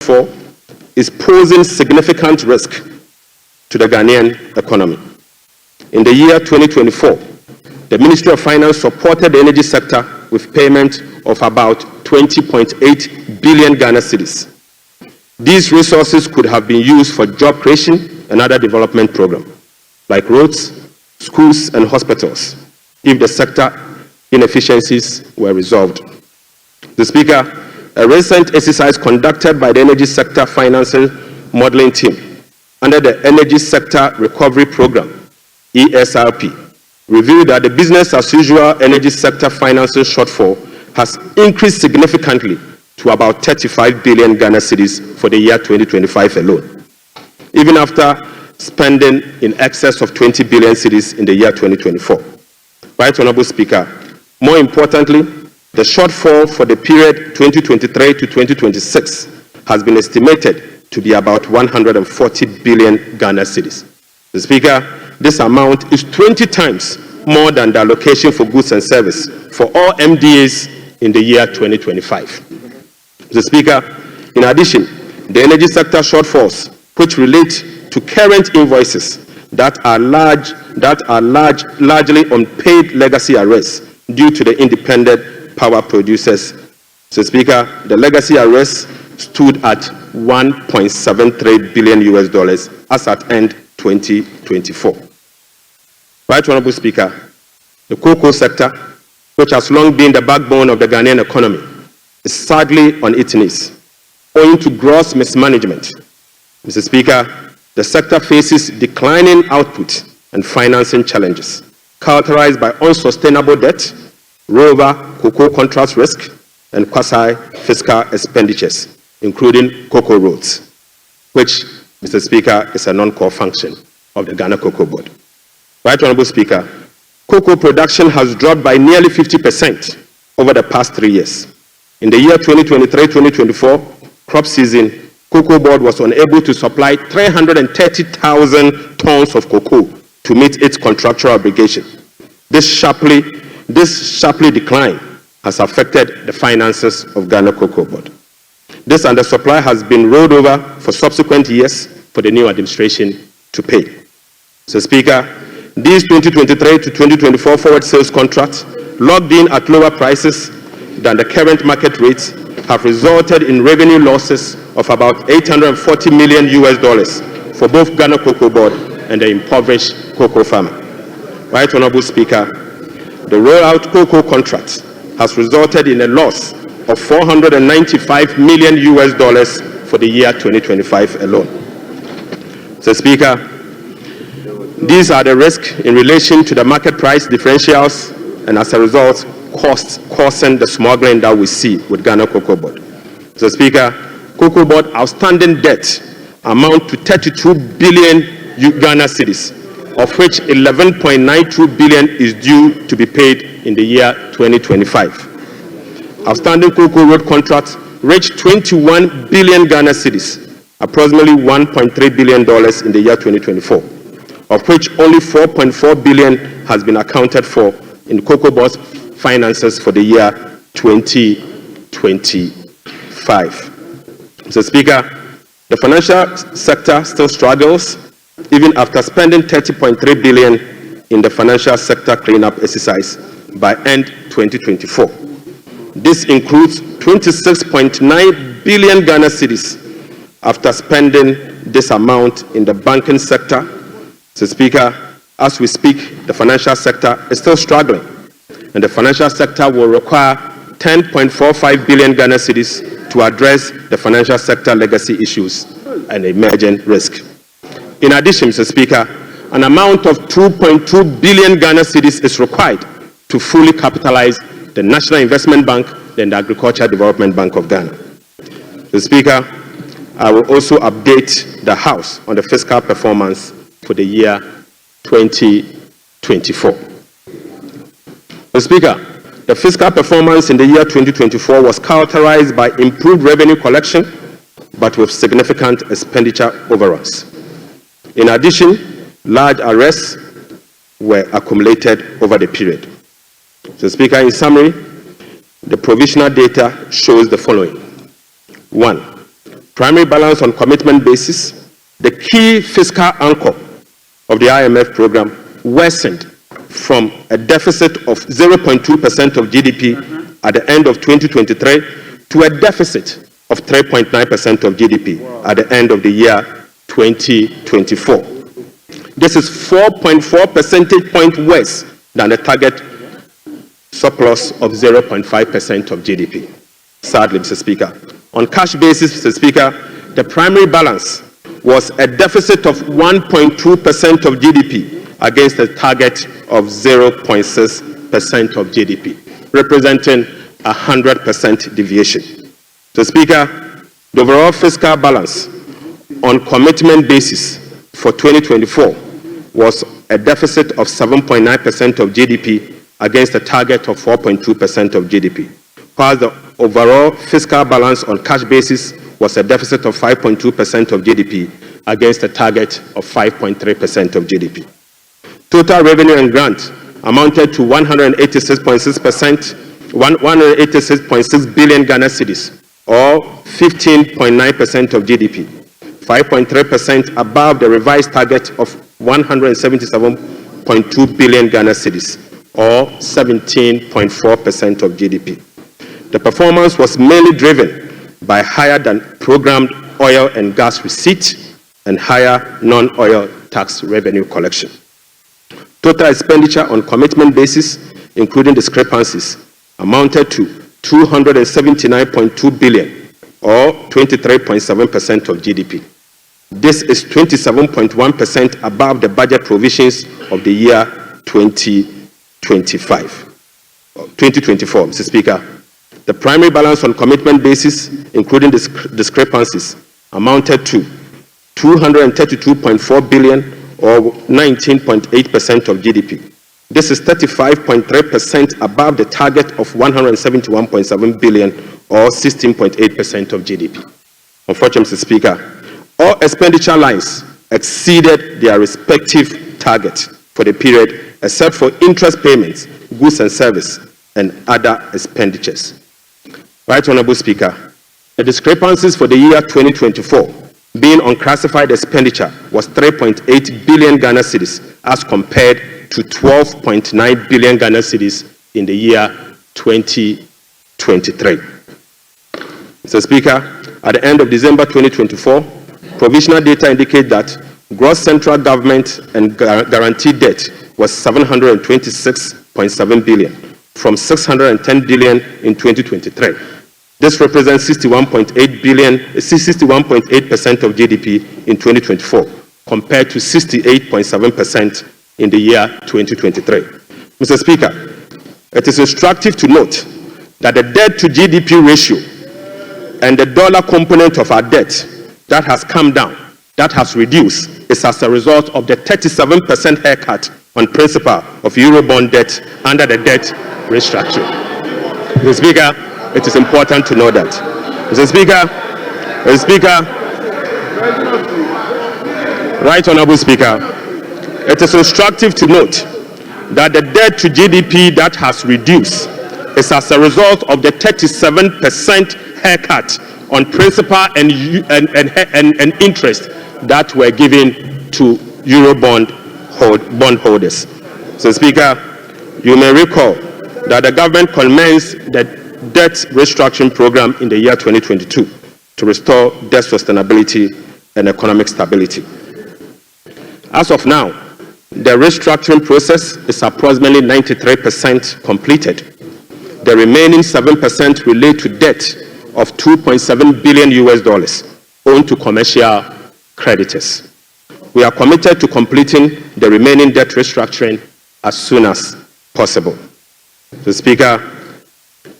shortfall is posing significant risk to the Ghanaian economy. In the year 2024, the Ministry of Finance supported the energy sector with payment of about 20.8 billion Ghana cedis. These resources could have been used for job creation and other development programs, like roads, schools, and hospitals, if the sector inefficiencies were resolved. The Speaker, a recent exercise conducted by the Energy Sector Financial Modeling Team under the Energy Sector Recovery Program, ESRP, revealed that the business-as-usual energy sector financial shortfall has increased significantly to about 35 billion Ghana cedis for the year 2025 alone, even after spending in excess of 20 billion cedis in the year 2024. Right Honourable Speaker, more importantly, the shortfall for the period 2023 to 2026 has been estimated to be about 140 billion Ghana cedis. The Speaker, this amount is 20 times more than the allocation for goods and service for all MDAs in the year 2025. The Speaker, in addition, the energy sector shortfalls, which relate to current invoices that are largely unpaid legacy arrears due to the independent power producers. So, Speaker, the legacy arrears stood at $1.73 billion as at end 2024. Right Honourable Speaker, the cocoa sector, which has long been the backbone of the Ghanaian economy, is sadly on its knees, owing to gross mismanagement. Mr. Speaker, the sector faces declining output and financing challenges, characterized by unsustainable debt, rover cocoa contract risk, and quasi-fiscal expenditures, including cocoa roads, which, Mr. Speaker, is a non-core function of the Ghana Cocoa Board. Right Honourable Speaker, cocoa production has dropped by nearly 50% over the past 3 years. In the year 2023-2024 crop season, Cocoa Board was unable to supply 330,000 tons of cocoa to meet its contractual obligation. This sharply decline has affected the finances of Ghana Cocoa Board. This undersupply has been rolled over for subsequent years for the new administration to pay. So, Speaker, these 2023 to 2024 forward sales contracts, locked in at lower prices than the current market rates, have resulted in revenue losses of about $840 million for both Ghana Cocoa Board and the impoverished cocoa farmer. Right Honourable Speaker, the rollout cocoa contract has resulted in a loss of $495 million for the year 2025 alone. So, Speaker, these are the risks in relation to the market price differentials and, as a result, costs causing the smuggling that we see with Ghana Cocoa Board. So, Speaker, Cocoa Board outstanding debt amount to 32 billion Ghana cedis, of which 11.92 billion is due to be paid in the year 2025. Outstanding cocoa road contracts reached 21 billion Ghana cedis, approximately $1.3 billion in the year 2024, of which only 4.4 billion has been accounted for in Cocoa Board's finances for the year 2025. Mr. Speaker, the financial sector still struggles even after spending 30.3 billion in the financial sector cleanup exercise by end 2024. This includes 26.9 billion Ghana cedis after spending this amount in the banking sector. Mr. Speaker, as we speak, the financial sector is still struggling, and the financial sector will require 10.45 billion Ghana cedis to address the financial sector legacy issues and emerging risk. In addition, Mr. Speaker, an amount of 2.2 billion Ghana cedis is required to fully capitalize the National Investment Bank and the Agricultural Development Bank of Ghana. Mr. Speaker, I will also update the House on the fiscal performance for the year 2024. Mr. Speaker, the fiscal performance in the year 2024 was characterized by improved revenue collection, but with significant expenditure overruns. In addition, large arrests were accumulated over the period. Mr. Speaker, in summary, the provisional data shows the following. 1. primary balance on commitment basis, the key fiscal anchor of the IMF program, worsened from a deficit of 0.2% of GDP at the end of 2023 to a deficit of 3.9% of GDP at the end of the year 2024. This is 4.4 percentage points worse than the target surplus of 0.5% of GDP. Sadly, Mr. Speaker. On cash basis, Mr. Speaker, the primary balance was a deficit of 1.2% of GDP against a target of 0.6% of GDP, representing a 100% deviation. Mr. Speaker, the overall fiscal balance on commitment basis for 2024 was a deficit of 7.9% of GDP against a target of 4.2% of GDP, while the overall fiscal balance on cash basis was a deficit of 5.2% of GDP against a target of 5.3% of GDP. Total revenue and grant amounted to 186.6 billion Ghana cedis, or 15.9% of GDP, 5.3% above the revised target of 177.2 billion Ghana cedis, or 17.4% of GDP. The performance was mainly driven by higher than programmed oil and gas receipt and higher non-oil tax revenue collection. Total expenditure on commitment basis, including discrepancies, amounted to 279.2 billion, or 23.7% of GDP. This is 27.1% above the budget provisions of the year 2024, Mr. Speaker. The primary balance on commitment basis, including discrepancies, amounted to 232.4 billion, or 19.8% of GDP. This is 35.3% above the target of 171.7 billion, or 16.8% of GDP. Unfortunately, Mr. Speaker, all expenditure lines exceeded their respective targets for the period, except for interest payments, goods and service, and other expenditures. Right Honorable Speaker, the discrepancies for the year 2024 being unclassified expenditure was 3.8 billion Ghana cedis as compared to 12.9 billion Ghana cedis in the year 2023. Mr. Speaker, at the end of December 2024, provisional data indicate that gross central government and guaranteed debt was 726.7 billion from 610 billion in 2023. This represents 61.8% of GDP in 2024, compared to 68.7% in the year 2023. Mr. Speaker, it is instructive to note that the debt to GDP ratio and the dollar component of our debt that has come down, that has reduced, is as a result of the 37% haircut on principal of Eurobond debt under the debt restructuring. Mr. Speaker, it is important to know that. Mr. Speaker, Right Honorable Speaker, it is instructive to note that the debt to GDP that has reduced is as a result of the 37% haircut on principal and interest that were given to Eurobond bondholders. So, Speaker, you may recall that the government commenced the debt restructuring program in the year 2022 to restore debt sustainability and economic stability. As of now, the restructuring process is approximately 93% completed. The remaining 7% relate to debt of $2.7 billion owed to commercial creditors. We are committed to completing the remaining debt restructuring as soon as possible. So, Speaker,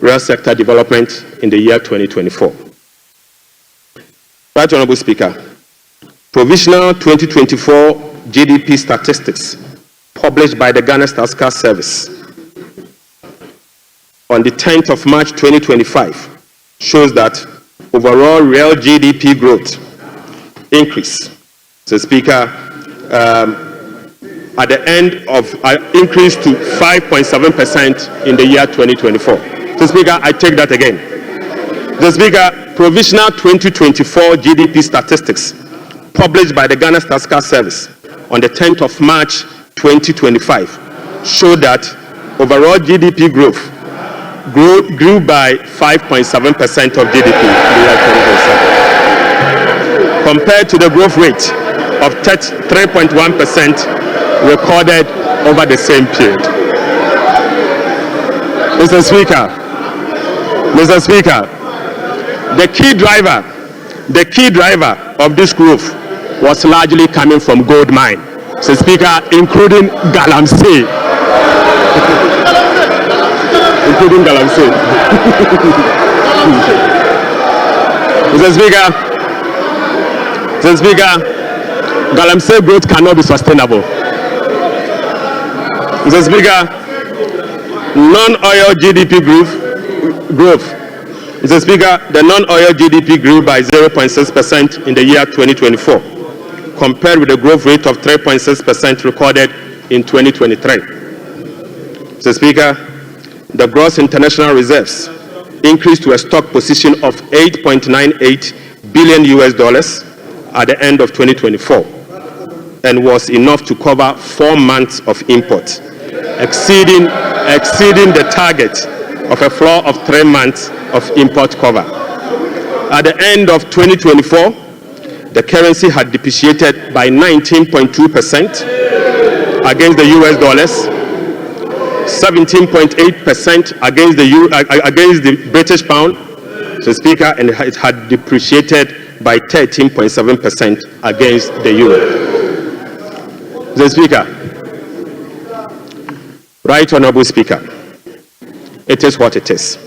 real sector development in the year 2024. Right Honorable Speaker, provisional 2024 GDP statistics published by the Ghana Statistical Service on the 10th of March 2025 shows that overall real GDP growth increased. So, Speaker, at the end of increased to 5.7% in the year 2024. So, Speaker, I take that again. So, Speaker, provisional 2024 GDP statistics published by the Ghana Statistical Service on the 10th of March 2025 showed that overall GDP growth grew by 5.7% of GDP in the year 2027, compared to the growth rate of 3.1% recorded over the same period. Mr. Speaker, the key driver of this growth was largely coming from gold mine, Mr. Speaker, including Galamsey. Including Galamsey. Mr. Speaker, Galamsey growth cannot be sustainable. Mr. Speaker, non-oil GDP growth. Mr. Speaker, the non-oil GDP grew by 0.6% in the year 2024, compared with the growth rate of 3.6% recorded in 2023. Mr. Speaker, the gross international reserves increased to a stock position of $8.98 billion at the end of 2024, and was enough to cover 4 months of imports, exceeding the target of a floor of 3 months of import cover. At the end of 2024, the currency had depreciated by 19.2% against the US dollars, 17.8% against the British pound, Mr. Speaker, and it had depreciated by 13.7% against the euro. Mr. Speaker, Right Honorable Speaker, it is what it is.